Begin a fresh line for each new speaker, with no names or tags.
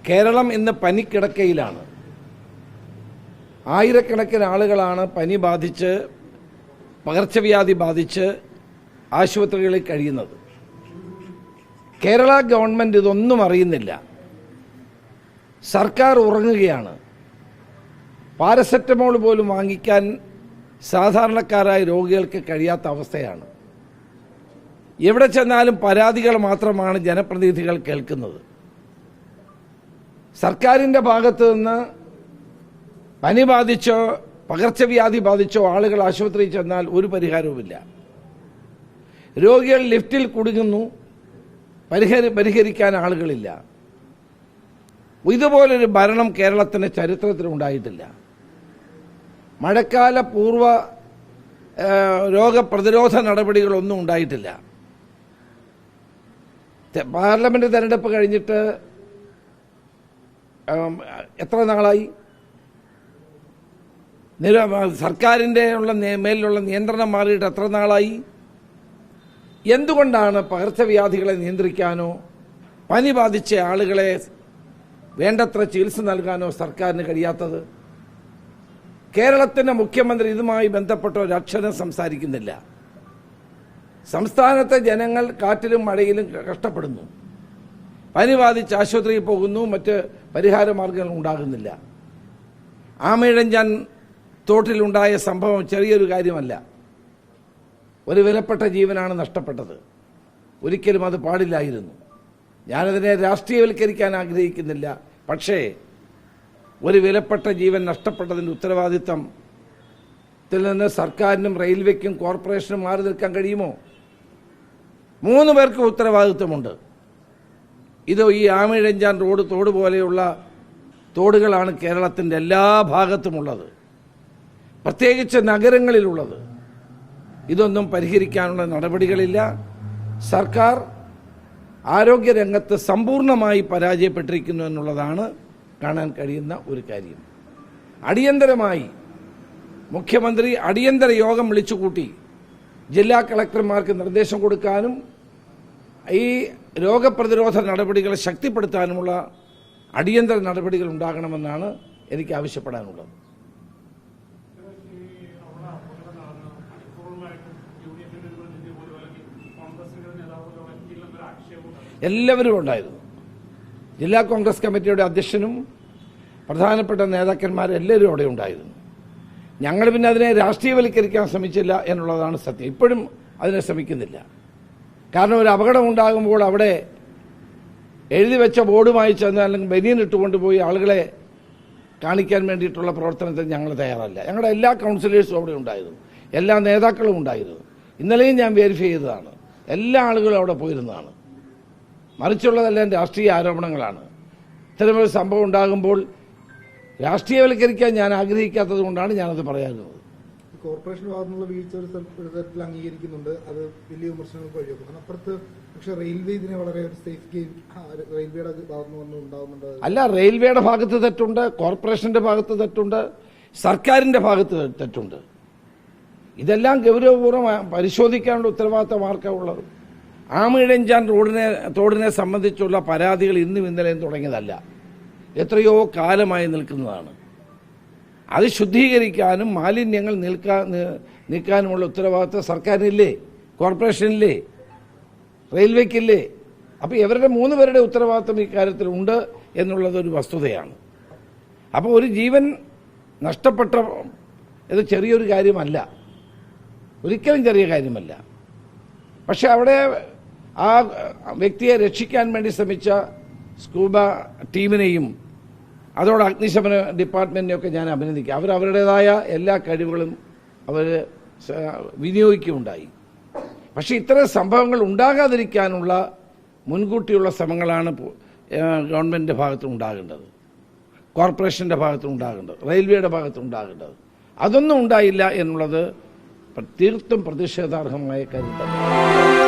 കേരളം ഇന്ന് പനിക്കിടക്കയിലാണ്. ആയിരക്കണക്കിന് ആളുകളാണ് പനി ബാധിച്ച് പകർച്ചവ്യാധി ബാധിച്ച് ആശുപത്രികളിൽ കഴിയുന്നത്. കേരള ഗവൺമെൻറ് ഇതൊന്നും അറിയുന്നില്ല. സർക്കാർ ഉറങ്ങുകയാണ്. പാരസെറ്റമോൾ പോലും വാങ്ങിക്കാൻ സാധാരണക്കാരായ രോഗികൾക്ക് കഴിയാത്ത അവസ്ഥയാണ്. എവിടെ ചെന്നാലും പരാതികൾ മാത്രമാണ് ജനപ്രതിനിധികൾ കേൾക്കുന്നത്. സർക്കാരിൻ്റെ ഭാഗത്തു നിന്ന് പനി ബാധിച്ചോ പകർച്ചവ്യാധി ബാധിച്ചോ ആളുകൾ ആശുപത്രിയിൽ ചെന്നാൽ ഒരു പരിഹാരവുമില്ല. രോഗികൾ ലിഫ്റ്റിൽ കുടുങ്ങുന്നു, പരിഹരിക്കാൻ ആളുകളില്ല. ഇതുപോലൊരു ഭരണം കേരളത്തിൻ്റെ ചരിത്രത്തിലുണ്ടായിട്ടില്ല. മഴക്കാല പൂർവ്വ രോഗപ്രതിരോധ നടപടികളൊന്നും ഉണ്ടായിട്ടില്ല. പാർലമെന്റ് തെരഞ്ഞെടുപ്പ് കഴിഞ്ഞിട്ട് എത്ര നാളായി? സർക്കാരിൻ്റെ മേലിലുള്ള നിയന്ത്രണം മാറിയിട്ട് എത്ര നാളായി? എന്തുകൊണ്ടാണ് പകർച്ചവ്യാധികളെ നിയന്ത്രിക്കാനോ പനി ബാധിച്ച ആളുകളെ വേണ്ടത്ര ചികിത്സ നൽകാനോ സർക്കാരിന് കഴിയാത്തത്? കേരളത്തിൻ്റെ മുഖ്യമന്ത്രി ഇതുമായി ബന്ധപ്പെട്ട ഒരക്ഷരം സംസാരിക്കുന്നില്ല. സംസ്ഥാനത്തെ ജനങ്ങൾ കാറ്റിലും മഴയിലും കഷ്ടപ്പെടുന്നു. പനി ബാധിച്ച് ആശുപത്രിയിൽ പോകുന്നു, മറ്റ് പരിഹാര മാർഗങ്ങൾ ഉണ്ടാകുന്നില്ല. ആമയിഴഞ്ചാൻ തോട്ടിലുണ്ടായ സംഭവം ചെറിയൊരു കാര്യമല്ല. ഒരു വിലപ്പെട്ട ജീവനാണ് നഷ്ടപ്പെട്ടത്. ഒരിക്കലും അത് പാടില്ലായിരുന്നു. ഞാനതിനെ രാഷ്ട്രീയവൽക്കരിക്കാൻ ആഗ്രഹിക്കുന്നില്ല. പക്ഷേ ഒരു വിലപ്പെട്ട ജീവൻ നഷ്ടപ്പെട്ടതിൻ്റെ ഉത്തരവാദിത്തത്തിൽ നിന്ന് സർക്കാരിനും റെയിൽവേക്കും കോർപ്പറേഷനും മാറി നിൽക്കാൻ കഴിയുമോ? 3 പേർക്ക് ഉത്തരവാദിത്വമുണ്ട്. ഇത് ഈ ആമയിഴഞ്ചാൻ തോട് പോലെയുള്ള തോടുകളാണ് കേരളത്തിൻ്റെ എല്ലാ ഭാഗത്തുമുള്ളത്, പ്രത്യേകിച്ച് നഗരങ്ങളിലുള്ളത്. ഇതൊന്നും പരിഹരിക്കാനുള്ള നടപടികളില്ല. സർക്കാർ ആരോഗ്യരംഗത്ത് സമ്പൂർണ്ണമായി പരാജയപ്പെട്ടിരിക്കുന്നു എന്നുള്ളതാണ് കാണാൻ കഴിയുന്ന ഒരു കാര്യം. അടിയന്തരമായി മുഖ്യമന്ത്രി അടിയന്തര യോഗം വിളിച്ചുകൂട്ടി ജില്ലാ കളക്ടർമാർക്ക് നിർദ്ദേശം കൊടുക്കാനും ഈ രോഗപ്രതിരോധ നടപടികളെ ശക്തിപ്പെടുത്താനുമുള്ള അടിയന്തര നടപടികൾ ഉണ്ടാകണമെന്നാണ് എനിക്ക് ആവശ്യപ്പെടാനുള്ളത്. എല്ലാവരും ഉണ്ടായിരുന്നു. ജില്ലാ കോൺഗ്രസ് കമ്മിറ്റിയുടെ അധ്യക്ഷനും പ്രധാനപ്പെട്ട നേതാക്കന്മാരെല്ലാവരും അവിടെ ഉണ്ടായിരുന്നു. ഞങ്ങൾ പിന്നെ അതിനെ രാഷ്ട്രീയവൽക്കരിക്കാൻ ശ്രമിച്ചില്ല എന്നുള്ളതാണ് സത്യം. ഇപ്പോഴും അതിനെ ശ്രമിക്കുന്നില്ല. കാരണം ഒരു അപകടം ഉണ്ടാകുമ്പോൾ അവിടെ എഴുതി വെച്ച ബോർഡുമായി ചെന്ന് അല്ലെങ്കിൽ ബനിയൻ ഇട്ടുകൊണ്ടുപോയി ആളുകളെ കാണിക്കാൻ വേണ്ടിയിട്ടുള്ള പ്രവർത്തനത്തിന് ഞങ്ങൾ തയ്യാറല്ല. ഞങ്ങളുടെ എല്ലാ കൗൺസിലേഴ്സും അവിടെ ഉണ്ടായിരുന്നു, എല്ലാ നേതാക്കളും ഉണ്ടായിരുന്നു. ഇന്നലെയും ഞാൻ വെരിഫൈ ചെയ്തതാണ്. എല്ലാ ആളുകളും അവിടെ പോയിരുന്നതാണ്. മറിച്ചുള്ളതെല്ലാം രാഷ്ട്രീയ ആരോപണങ്ങളാണ്. ഇത്തരമൊരു സംഭവം ഉണ്ടാകുമ്പോൾ രാഷ്ട്രീയവൽക്കരിക്കാൻ ഞാൻ ആഗ്രഹിക്കാത്തത് കൊണ്ടാണ് ഞാനത് പറയാറുള്ളത്.
കോർപ്പറേഷൻ ഭാഗത്തുനിന്നുള്ള വീഴ്ച ഒരു തരത്തിൽ അംഗീകരിക്കുന്നുണ്ട്, അത് വലിയ വിമർശനങ്ങൾക്ക് വഴിവെക്കും. അപ്പുറത്ത് പക്ഷേ റെയിൽവേ ഇതിനെ വളരെ ഒരു സേഫ് ഗെയിം റെയിൽവേയുടെ ഭാഗത്തുനിന്ന് ഉണ്ടാകുന്നുണ്ട്.
അല്ല, റെയിൽവേയുടെ ഭാഗത്ത് തെറ്റുണ്ട്, കോർപ്പറേഷന്റെ ഭാഗത്ത് തെറ്റുണ്ട്, സർക്കാരിന്റെ ഭാഗത്ത് തെറ്റുണ്ട്. ഇതെല്ലാം ഗൗരവപൂർവ്വം പരിശോധിക്കാനുള്ള ഉത്തരവാദിത്തം ആർക്കാണ് ഉള്ളത്? ആമയിഴഞ്ചാൻ തോടിനെ സംബന്ധിച്ചുള്ള പരാതികൾ ഇന്നും ഇന്നലെയും തുടങ്ങിയതല്ല, എത്രയോ കാലമായി നിൽക്കുന്നതാണ്. അത് ശുദ്ധീകരിക്കാനും മാലിന്യങ്ങൾ നീക്കാനുമുള്ള ഉത്തരവാദിത്വം സർക്കാരിനില്ലേ, കോർപ്പറേഷനില്ലേ, റെയിൽവേക്കില്ലേ? അപ്പോൾ ഇവരുടെ 3 പേരുടെ ഉത്തരവാദിത്വം ഇക്കാര്യത്തിലുണ്ട് എന്നുള്ളതൊരു വസ്തുതയാണ്. അപ്പോൾ ഒരു ജീവൻ നഷ്ടപ്പെട്ട ഇത് ചെറിയൊരു കാര്യമല്ല, ഒരിക്കലും ചെറിയ കാര്യമല്ല. പക്ഷെ അവിടെ ആ വ്യക്തിയെ രക്ഷിക്കാൻ വേണ്ടി ശ്രമിച്ച സ്കൂബ ടീമിനെയും അതോടെ അഗ്നിശമന ഡിപ്പാർട്ട്മെൻറ്റിനെയൊക്കെ ഞാൻ അഭിനന്ദിക്കുക. അവരവരുടേതായ എല്ലാ കഴിവുകളും അവർ വിനിയോഗിക്കുകയുണ്ടായി. പക്ഷേ ഇത്തരം സംഭവങ്ങൾ ഉണ്ടാകാതിരിക്കാനുള്ള മുൻകൂട്ടിയുള്ള ശ്രമങ്ങളാണ് ഗവൺമെൻറ്റിൻ്റെ ഭാഗത്തുനിന്നുണ്ടാകേണ്ടത്, കോർപ്പറേഷൻ്റെ ഭാഗത്തുനിന്നുണ്ടാകേണ്ടത്, റെയിൽവേയുടെ ഭാഗത്തുനിന്നുണ്ടാകേണ്ടത്. അതൊന്നും ഉണ്ടായില്ല എന്നുള്ളത് തീർത്തും പ്രതിഷേധാർഹമായ കാര്യം തന്നെ.